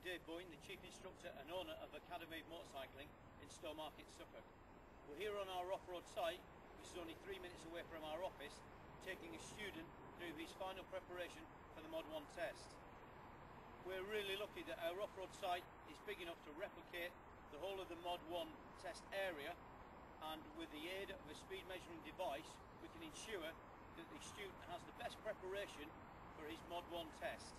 Dave Boyne, the Chief Instructor and owner of Academy of Motorcycling in Stowmarket, Suffolk. We're here on our off-road site, which is only 3 minutes away from our office, taking a student through his final preparation for the Mod 1 test. We're really lucky that our off-road site is big enough to replicate the whole of the Mod 1 test area, and with the aid of a speed measuring device we can ensure that the student has the best preparation for his Mod 1 test.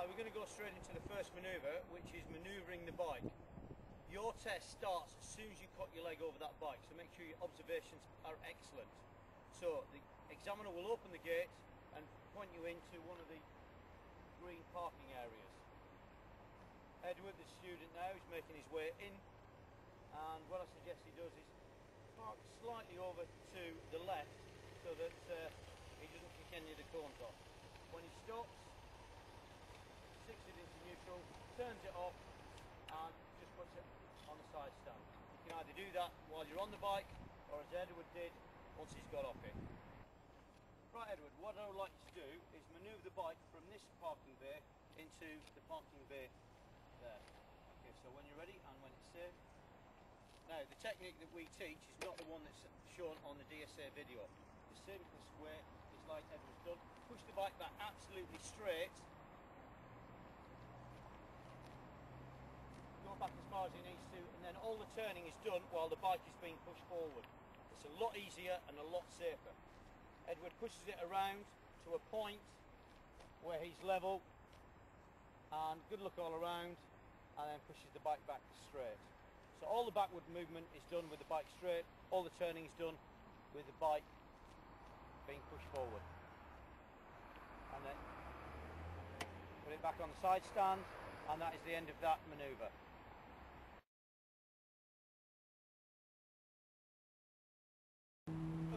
We're going to go straight into the first manoeuvre, which is manoeuvring the bike. Your test starts as soon as you cut your leg over that bike, so make sure your observations are excellent. So the examiner will open the gate and point you into one of the green parking areas. Edward, the student now, is making his way in, and what I suggest he does is park slightly over to the left so that he doesn't kick any of the cones off. When he stops, six it into neutral, turns it off and just puts it on the side stand. You can either do that while you're on the bike or as Edward did once he's got off it. Right Edward, what I would like you to do is manoeuvre the bike from this parking bay into the parking bay there. Okay, so when you're ready and when it's safe. Now the technique that we teach is not the one that's shown on the DSA video. The simplest way is like Edward's done. Push the bike back absolutely straight. Go back as far as he needs to, and then all the turning is done while the bike is being pushed forward. It's a lot easier and a lot safer. Edward pushes it around to a point where he's level, and good luck all around, and then pushes the bike back straight. So all the backward movement is done with the bike straight, all the turning is done with the bike being pushed forward. And then put it back on the side stand, and that is the end of that manoeuvre.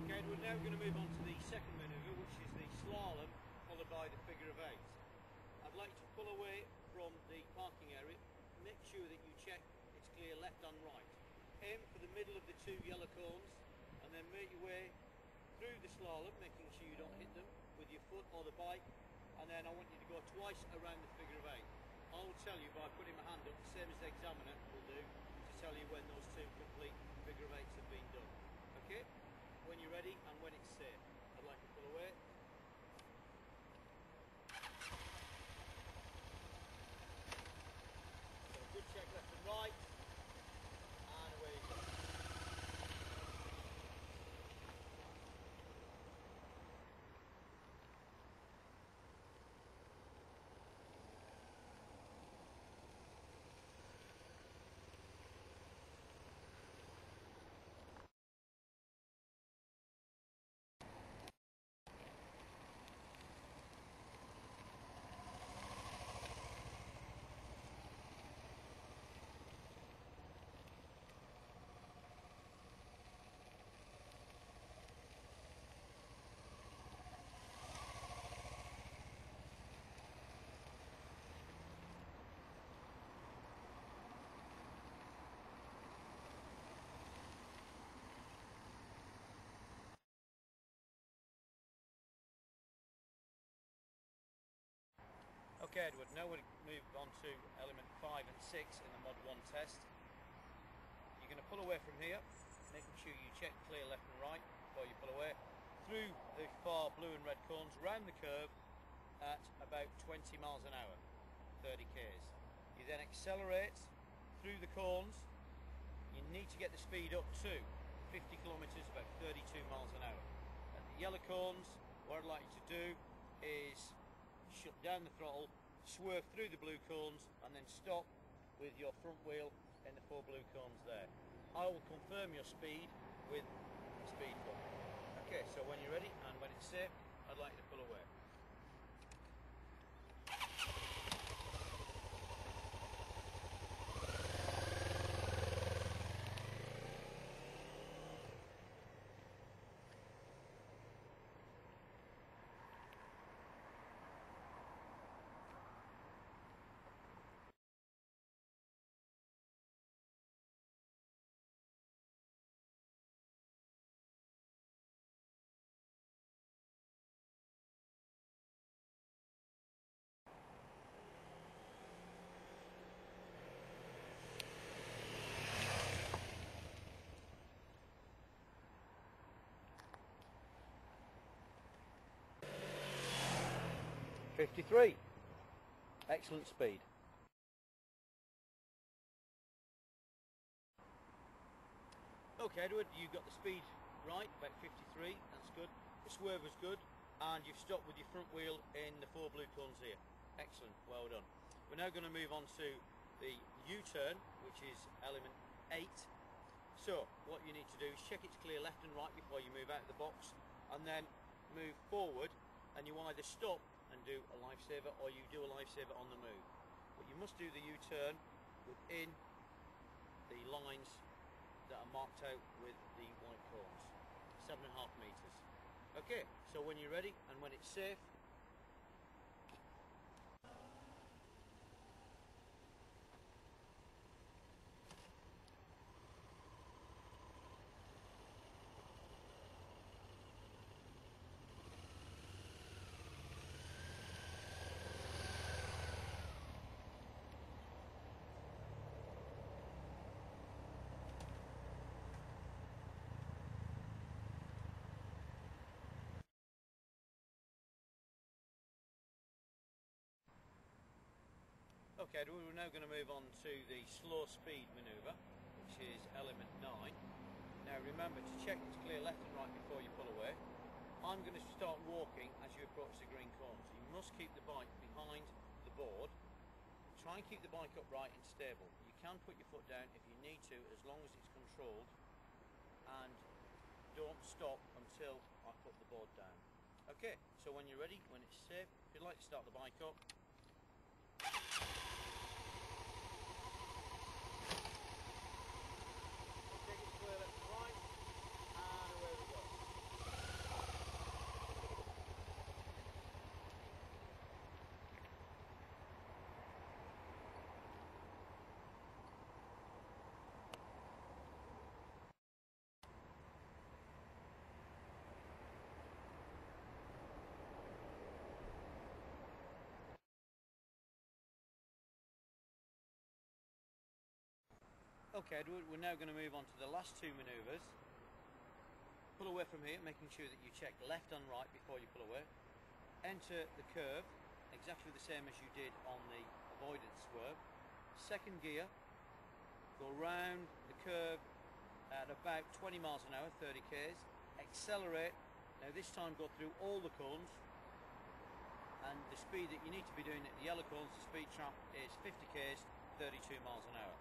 Okay, we're now going to move on to the second manoeuvre, which is the slalom followed by the figure of 8. I'd like you to pull away from the parking area, make sure that you check it's clear left and right. Aim for the middle of the two yellow cones and then make your way through the slalom, making sure you don't hit them with your foot or the bike, and then I want you to go twice around the figure of 8. I will tell you by putting my hand up, the same as the examiner will do, to tell you when those two complete figure of 8s have been done. Okay? When you're ready and when it's safe. I'd like to pull away. So a good check left and right, and away you go. Okay Edward, now we'll move on to element 5 and 6 in the Mod 1 test. You're going to pull away from here, making sure you check clear left and right before you pull away, through the far blue and red cones, round the curve at about 20 miles an hour, 30 k's. You then accelerate through the cones. You need to get the speed up to 50 kilometres, about 32 miles an hour. At the yellow cones, what I'd like you to do is shut down the throttle, swerve through the blue cones, and then stop with your front wheel in the 4 blue cones there. I will confirm your speed with the speed button. Okay, so when you're ready and when it's safe, I'd like you to pull away. 53. Excellent speed. Okay, Edward, you got the speed right, about 53, that's good. The swerve was good, and you've stopped with your front wheel in the 4 blue cones here. Excellent, well done. We're now going to move on to the U-turn, which is element 8. So, what you need to do is check it's clear left and right before you move out of the box, and then move forward, and you either stop and do a lifesaver, or you do a lifesaver on the move. But you must do the U-turn within the lines that are marked out with the white cones, 7.5 meters. Okay, so when you're ready and when it's safe, okay, we're now going to move on to the slow speed manoeuvre, which is element 9. Now remember to check it's clear left and right before you pull away. I'm going to start walking as you approach the green cone. So you must keep the bike behind the board. Try and keep the bike upright and stable. You can put your foot down if you need to, as long as it's controlled, and don't stop until I put the board down. Okay, so when you're ready, when it's safe, if you'd like to start the bike up, okay, we're now going to move on to the last 2 manoeuvres. Pull away from here, making sure that you check left and right before you pull away. Enter the curve, exactly the same as you did on the avoidance swerve. Second gear, go round the curve at about 20 miles an hour, 30 k's. Accelerate. Now this time go through all the cones, and the speed that you need to be doing at the yellow cones, the speed trap is 50 k's, 32 miles an hour.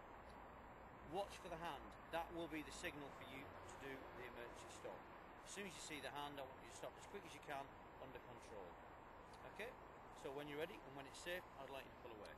Watch for the hand. That will be the signal for you to do the emergency stop. As soon as you see the hand, I want you to stop as quick as you can, under control. Okay, so when you're ready and when it's safe, I'd like you to pull away.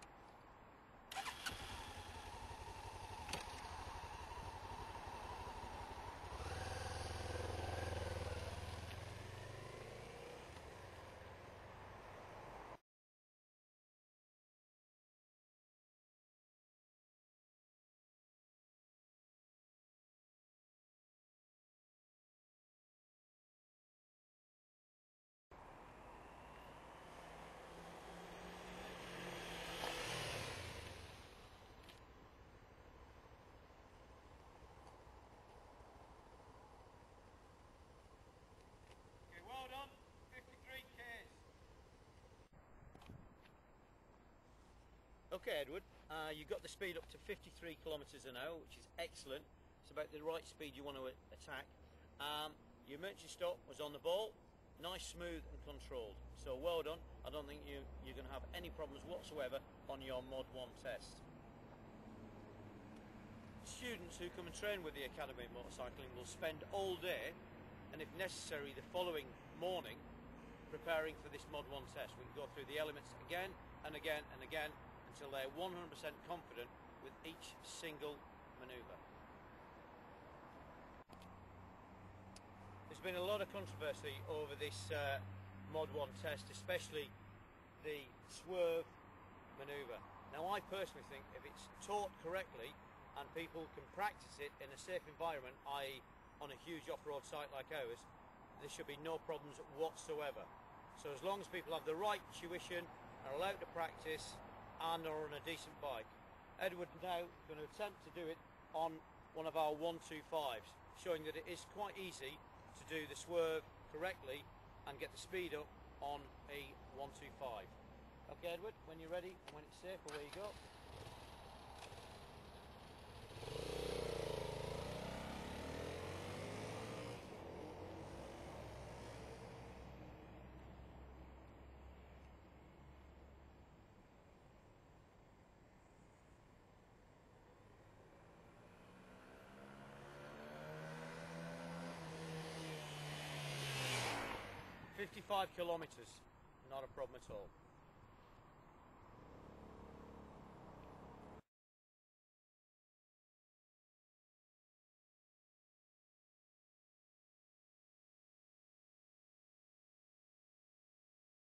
Okay, Edward, you got the speed up to 53 kilometres an hour, which is excellent. It's about the right speed you want to attack. Your emergency stop was on the ball, nice, smooth and controlled. So well done. I don't think you're going to have any problems whatsoever on your Mod 1 test. Students who come and train with the Academy of Motorcycling will spend all day, and if necessary the following morning, preparing for this Mod 1 test. We can go through the elements again and again and again until they're 100% confident with each single manoeuvre. There's been a lot of controversy over this Mod 1 test, especially the swerve manoeuvre. Now I personally think if it's taught correctly and people can practice it in a safe environment, i.e. on a huge off-road site like ours, there should be no problems whatsoever. So as long as people have the right tuition, are allowed to practice and are on a decent bike. Edward now going to attempt to do it on one of our 125s, showing that it is quite easy to do the swerve correctly and get the speed up on a 125. Okay, Edward, when you're ready and when it's safe, away you go. "55 kilometres, not a problem at all."